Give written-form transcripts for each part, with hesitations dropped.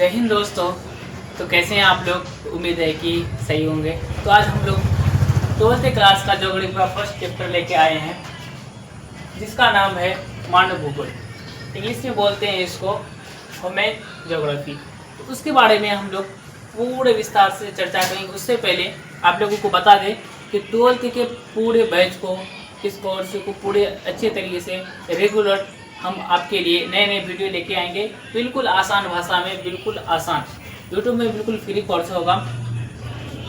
जय हिंद दोस्तों। तो कैसे हैं आप लोग? उम्मीद है कि सही होंगे। तो आज हम लोग 12th क्लास का ज्योग्राफी का फर्स्ट चैप्टर लेके आए हैं, जिसका नाम है मानव भूगोल। इंग्लिश में बोलते हैं इसको ह्यूमन ज्योग्राफी। तो उसके बारे में हम लोग पूरे विस्तार से चर्चा करेंगे। उससे पहले आप लोगों को बता दें कि 12th के पूरे बैच को, इस कोर्स को पूरे अच्छे तरीके से रेगुलर हम आपके लिए नए नए वीडियो लेके आएंगे, बिल्कुल आसान भाषा में, बिल्कुल आसान। यूट्यूब में बिल्कुल फ्री कोर्स होगा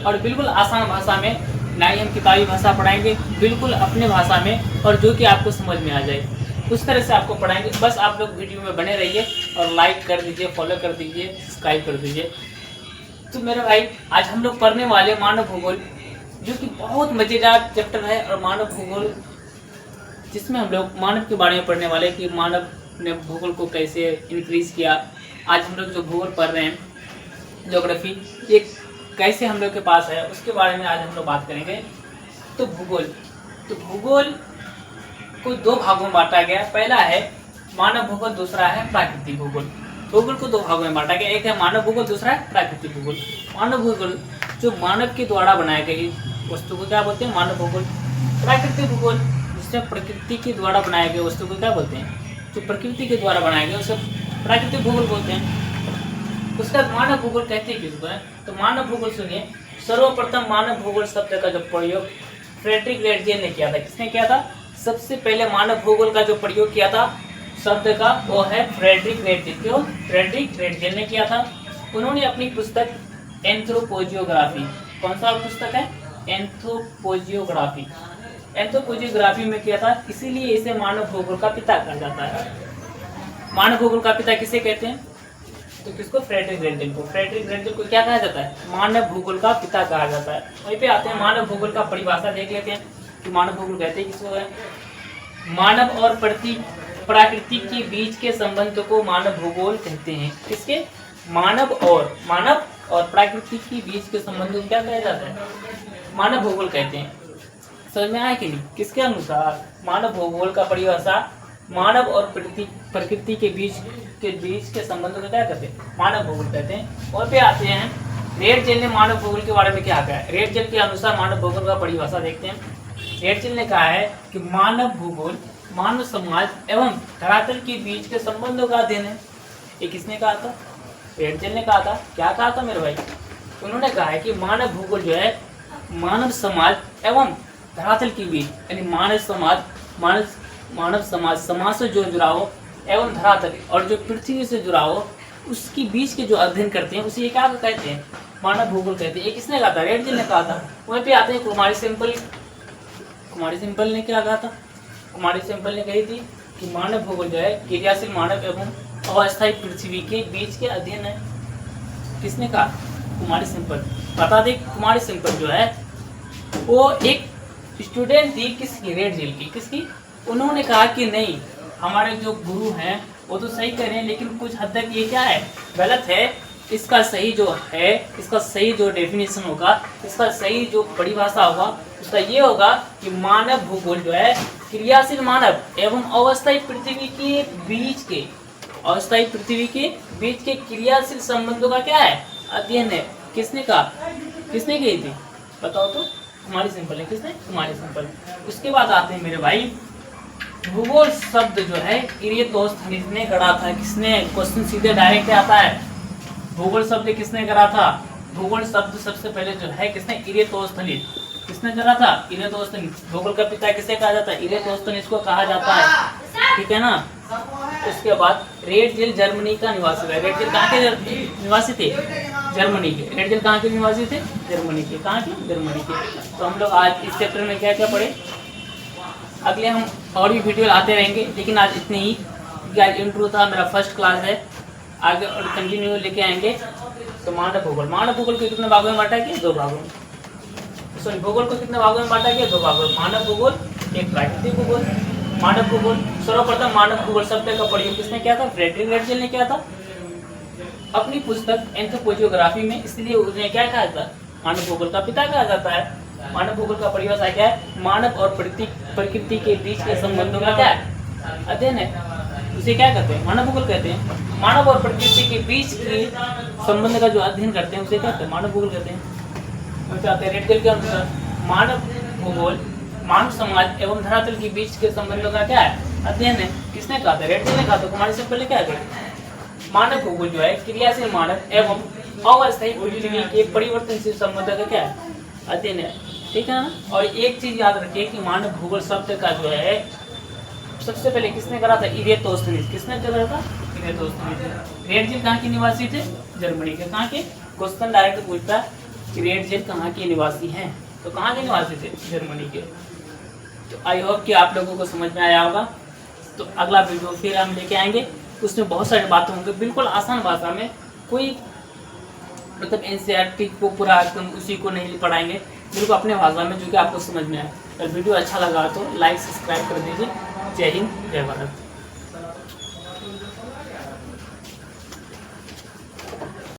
और बिल्कुल आसान भाषा में, ना ही हम किताबी भाषा पढ़ाएंगे, बिल्कुल अपने भाषा में, और जो कि आपको समझ में आ जाए उस तरह से आपको पढ़ाएंगे। बस आप लोग वीडियो में बने रहिए और लाइक कर दीजिए, फॉलो कर दीजिए, सब्सक्राइब कर दीजिए। तो मेरे भाई, आज हम लोग पढ़ने वाले मानव भूगोल, जो कि बहुत मज़ेदार चैप्टर है। और मानव भूगोल जिसमें हम लोग मानव के बारे में पढ़ने वाले कि मानव ने भूगोल को कैसे इंक्रीज किया। आज हम लोग जो भूगोल पढ़ रहे हैं, ज्योग्राफी, ये कैसे हम लोग के पास है, उसके बारे में आज हम लोग बात करेंगे। तो भूगोल को दो भागों में बांटा गया। पहला है मानव भूगोल, दूसरा है प्राकृतिक भूगोल। भूगोल को दो भागों में बांटा गया, एक है मानव भूगोल, दूसरा है प्राकृतिक भूगोल। मानव भूगोल जो मानव के द्वारा बनाए गई वस्तु को क्या बोलते हैं? मानव भूगोल। प्राकृतिक भूगोल जिसमें प्रकृति के द्वारा बनाए गए वस्तु को क्या बोलते हैं? जो प्रकृति के द्वारा बनाए गए उसे प्राकृतिक भूगोल बोलते हैं। उसका मानव भूगोल कहते हैं किसको है? तो मानव भूगोल सुनिए, सर्वप्रथम मानव भूगोल शब्द का जो प्रयोग फ्रेडरिक रेडजेल ने किया था। किसने किया था? सबसे पहले मानव भूगोल का जो प्रयोग किया था शब्द का, वो है फ्रेडरिक रेडजेल। क्यों? फ्रेडरिक रेडजेल ने किया था। उन्होंने अपनी पुस्तक एंथ्रोपोजियोग्राफी, कौन सा पुस्तक है? एंथ्रोपोजियोग्राफी। एंथ्रोपोजियोग्राफी में किया था, इसीलिए इसे मानव भूगोल का पिता कहा जाता है। मानव भूगोल का पिता किसे कहते हैं? तो किसको? फ्रेडरिक रेडजेल को। फ्रेडरिक रेडजेल को क्या कहा जाता है? मानव भूगोल का पिता कहा जाता है। वहीं पे आते हैं मानव भूगोल का परिभाषा देख लेते हैं कि मानव भूगोल कहते हैं किसको है। मानव और प्रकृति के बीच के संबंध को मानव भूगोल कहते हैं। किसके? मानव और प्रकृति के बीच के संबंध को क्या कहा जाता है? मानव भूगोल कहते हैं। समझ में आया कि नहीं? किसके अनुसार मानव भूगोल का परिभाषा मानव और प्रकृति के बीच के संबंध को क्या कहते हैं? मानव भूगोल कहते हैं। और पे आते हैं रेडजेल ने मानव भूगोल के बारे में क्या कहा है। रेडजेल के अनुसार मानव भूगोल का परिभाषा देखते हैं। रेडजेल ने कहा है कि मानव भूगोल मानव समाज एवं धरातल के बीच के संबंधों का अध्ययन है। ये किसने कहा था? रेडजेल ने कहा था। क्या कहा था मेरे भाई? उन्होंने कहा है कि मानव भूगोल जो है मानव समाज एवं धरातल के बीच, यानी मानव समाज से जो जुड़ा हो, एवं धरातल और जो पृथ्वी से जुड़ा हो, उसके बीच के जो अध्ययन करते हैं उसे ये क्या कहते हैं? मानव भूगोल कहते हैं। ये किसने कहा था? रेडजेल ने कहा था। वहीं पे आते हैं कुमारी सिंपल ने क्या कहा था? कुमारी सिंपल ने कही थी कि मानव भूगोल जो है क्रियाशील मानव एवं अस्थायी पृथ्वी के बीच के अध्ययन है। किसने कहा? कुमारी सिंपल। बता दें, कुमारी सिंपल जो है वो एक स्टूडेंट थी किसकी? रेडजेल की। किसकी? उन्होंने कहा कि नहीं, हमारे जो गुरु हैं वो तो सही कह रहे हैं, लेकिन कुछ हद तक ये क्या है? गलत है। इसका सही जो डेफिनेशन होगा, इसका सही जो परिभाषा होगा, उसका ये होगा कि मानव भूगोल जो है क्रियाशील मानव एवं अस्थायी पृथ्वी के बीच के क्रियाशील संबंधों का क्या है? अध्ययन है। किसने कहा? किसने कही थी? बताओ तो। कुमारी सिंपल है। किसने? कुमारी सिंपल। उसके बाद आते हैं मेरे भाई, भूगोल शब्द जो है इरेतोस्थनीज ने गढ़ा था। किसने? क्वेश्चन सीधे डायरेक्ट आता है। भूगोल शब्द किसने गढ़ा था? भूगोल शब्द सबसे पहले जो है किसने? इरेतोस्थनीज। किसने गढ़ा था? इरेतोस्थनीज। भूगोल का पिता किसे कहा जाता है? इरेतोस्थनीज को कहा जाता है। ठीक है ना? उसके बाद रेडजेल जर्मनी का निवासी है। रेडजेल कहाँ के निवासी थे? जर्मनी के। रेडजेल कहाँ के निवासी थे? जर्मनी के। कहाँ के? जर्मनी के। तो हम लोग आज इस चैप्टर में क्या क्या पढ़े, अगले हम और भी वीडियो आते रहेंगे, लेकिन आज इतनी ही। आज इंट्रो था, मेरा फर्स्ट क्लास है, आगे और कंटिन्यू लेके आएंगे। तो मानव भूगोल को कितने भागों में बांटा गया? 2 भागों में। सॉरी, भूगोल को कितने भागों में बांटा गया? 2 भागों में। मानव भूगोल, एक प्राकृतिक भूगोल। मानव भूगोल, सर्वप्रथम मानव भूगोल शब्द का प्रयोग किसने किया था? फ्रेडरिक रेडजेल ने किया था अपनी पुस्तक एंथ्रोपोजियोग्राफी में। इसलिए उन्हें क्या कहा जाता है? मानव भूगोल का पिता कहा जाता है। मानव भूगोल का परिभाषा क्या है? मानव और प्रकृति के बीच के संबंधों का क्या है? अध्ययन है। उसे क्या कहते हैं? मानव भूगोल कहते हैं। मानव और प्रकृति के बीच के संबंध का जो अध्ययन करते हैं उसे क्या कहते हैं? मानव भूगोल कहते हैं। रेडगेल के अनुसार मानव भूगोल मानव समाज एवं धरातल के बीच के संबंधों का क्या है? अध्ययन है। किसने कहा था? रेडगेल ने कहा था। कुमारी से पहले क्या करें? मानव भूगोल जो है क्रियाशील मानव एवं अस्थायी पृथ्वी के परिवर्तनशील संबंधों का क्या है? अध्ययन है। ठीक है ना। और एक चीज याद रखिए कि मानव भूगोल शब्द का जो है सबसे पहले किसने करा था? इरेतोस्थनीज। किसने करा था? इरेतोस्थनीज। रेडगेल कहाँ के निवासी थे? जर्मनी के। कहाँ के? क्वेश्चन डायरेक्ट पूछता है कि रेडगेल कहाँ के निवासी हैं? तो कहाँ के निवासी थे? जर्मनी के। तो आई होप कि आप लोगों को समझ में आया होगा। तो अगला वीडियो फिर हम लेके आएंगे, उसमें बहुत सारी बातें होंगी बिल्कुल आसान भाषा में। कोई मतलब एनसीईआरटी को पूरा एकदम उसी को नहीं पढ़ाएंगे, बिल्कुल अपने भाषा में जो कि आपको समझ में आए। अगर वीडियो अच्छा लगा तो लाइक सब्सक्राइब कर दीजिए। जय हिंद, जय भारत।